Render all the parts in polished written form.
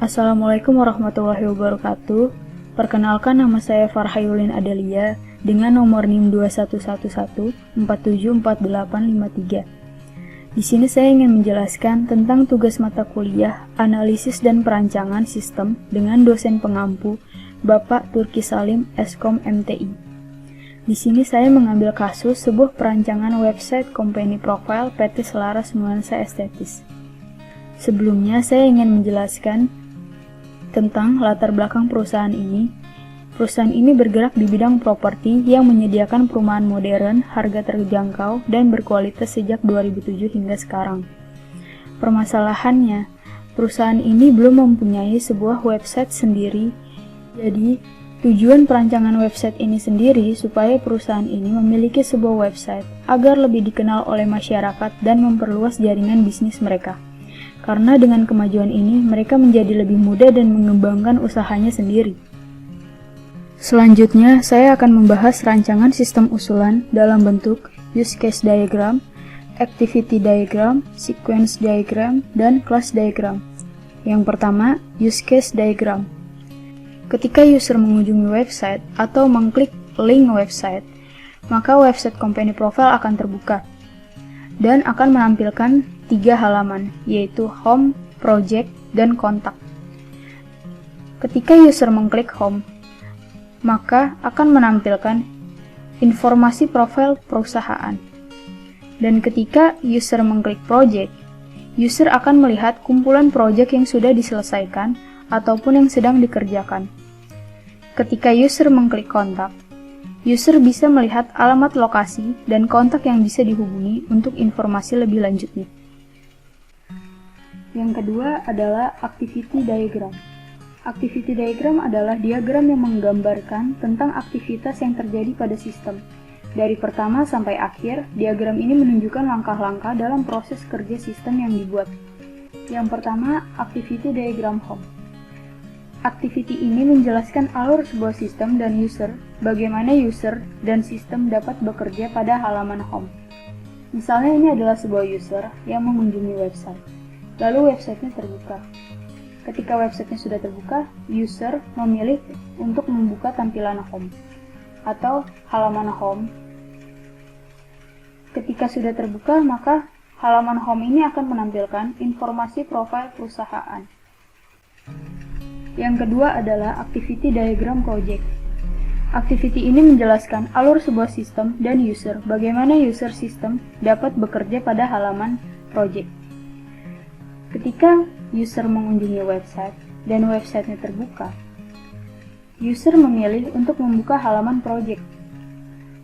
Assalamualaikum warahmatullahi wabarakatuh. Perkenalkan, nama saya Farhayulin Adelia dengan nomor NIM 2111474853. Di sini saya ingin menjelaskan tentang tugas mata kuliah Analisis dan Perancangan Sistem dengan dosen pengampu Bapak Turki Salim, Eskom MTI. Di sini saya mengambil kasus sebuah perancangan website company profile PT Selaras Nuansa Estetis. Sebelumnya saya ingin menjelaskan tentang latar belakang perusahaan ini. Perusahaan ini bergerak di bidang properti yang menyediakan perumahan modern, harga terjangkau, dan berkualitas sejak 2007 hingga sekarang. Permasalahannya, perusahaan ini belum mempunyai sebuah website sendiri. Jadi, tujuan perancangan website ini sendiri supaya perusahaan ini memiliki sebuah website agar lebih dikenal oleh masyarakat dan memperluas jaringan bisnis mereka. Karena dengan kemajuan ini, mereka menjadi lebih mudah dan mengembangkan usahanya sendiri. Selanjutnya, saya akan membahas rancangan sistem usulan dalam bentuk use case diagram, activity diagram, sequence diagram, dan class diagram. Yang pertama, use case diagram. Ketika user mengunjungi website atau mengklik link website, maka website company profile akan terbuka dan akan menampilkan 3 halaman, yaitu home, project, dan kontak. Ketika user mengklik home, maka akan menampilkan informasi profil perusahaan. Dan ketika user mengklik project, user akan melihat kumpulan project yang sudah diselesaikan ataupun yang sedang dikerjakan. Ketika user mengklik kontak, user bisa melihat alamat lokasi dan kontak yang bisa dihubungi untuk informasi lebih lanjutnya. Yang kedua adalah activity diagram. Activity diagram adalah diagram yang menggambarkan tentang aktivitas yang terjadi pada sistem. Dari pertama sampai akhir, diagram ini menunjukkan langkah-langkah dalam proses kerja sistem yang dibuat. Yang pertama, activity diagram home. Activity ini menjelaskan alur sebuah sistem dan user, bagaimana user dan sistem dapat bekerja pada halaman home. Misalnya ini adalah sebuah user yang mengunjungi website. Lalu websitenya terbuka. Ketika websitenya sudah terbuka, user memilih untuk membuka tampilan home atau halaman home. Ketika sudah terbuka, maka halaman home ini akan menampilkan informasi profil perusahaan. Yang kedua adalah activity diagram project. Activity ini menjelaskan alur sebuah sistem dan user, bagaimana user sistem dapat bekerja pada halaman project. Ketika user mengunjungi website dan websitenya terbuka, user memilih untuk membuka halaman project.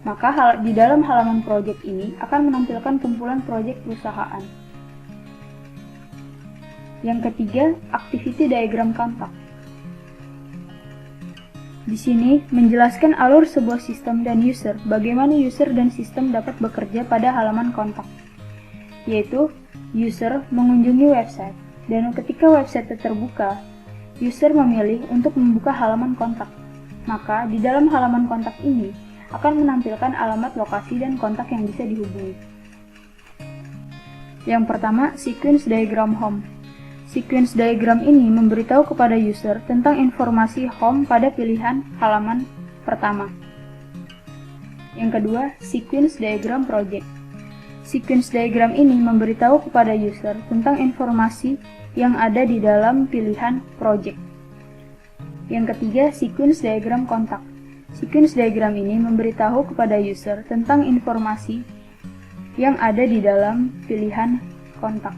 Maka di dalam halaman project ini akan menampilkan kumpulan project perusahaan. Yang ketiga, activity diagram kontak. Di sini menjelaskan alur sebuah sistem dan user, bagaimana user dan sistem dapat bekerja pada halaman kontak, yaitu user mengunjungi website, dan ketika website terbuka, user memilih untuk membuka halaman kontak. Maka di dalam halaman kontak ini akan menampilkan alamat lokasi dan kontak yang bisa dihubungi. Yang pertama, sequence diagram home. Sequence diagram ini memberitahu kepada user tentang informasi home pada pilihan halaman pertama. Yang kedua, sequence diagram project. Sequence diagram ini memberitahu kepada user tentang informasi yang ada di dalam pilihan project. Yang ketiga, sequence diagram kontak. Sequence diagram ini memberitahu kepada user tentang informasi yang ada di dalam pilihan kontak.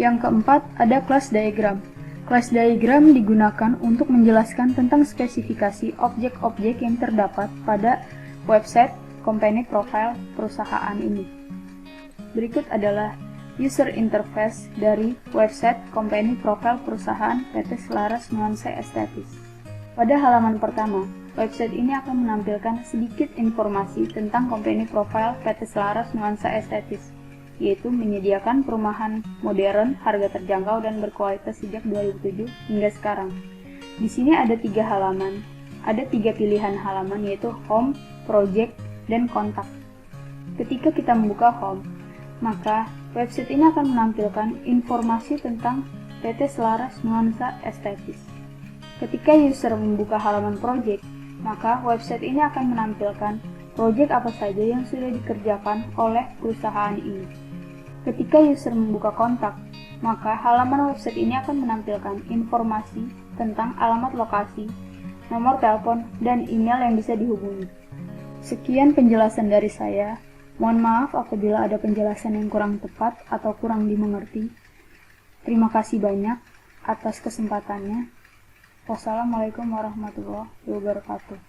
Yang keempat, ada class diagram. Class diagram digunakan untuk menjelaskan tentang spesifikasi objek-objek yang terdapat pada website company profile perusahaan ini. Berikut adalah user interface dari website company profile perusahaan PT Selaras Nuansa Estetis. Pada halaman pertama, website ini akan menampilkan sedikit informasi tentang company profile PT Selaras Nuansa Estetis, yaitu menyediakan perumahan modern, harga terjangkau, dan berkualitas sejak 2007 hingga sekarang. Di sini ada 3 halaman, ada 3 pilihan halaman, yaitu home, project, dan kontak. Ketika kita membuka home, maka website ini akan menampilkan informasi tentang PT Selaras Nuansa Estetis. Ketika user membuka halaman project, maka website ini akan menampilkan project apa saja yang sudah dikerjakan oleh perusahaan ini. Ketika user membuka kontak, maka halaman website ini akan menampilkan informasi tentang alamat lokasi, nomor telepon, dan email yang bisa dihubungi. Sekian penjelasan dari saya. Mohon maaf apabila ada penjelasan yang kurang tepat atau kurang dimengerti. Terima kasih banyak atas kesempatannya. Wassalamualaikum warahmatullahi wabarakatuh.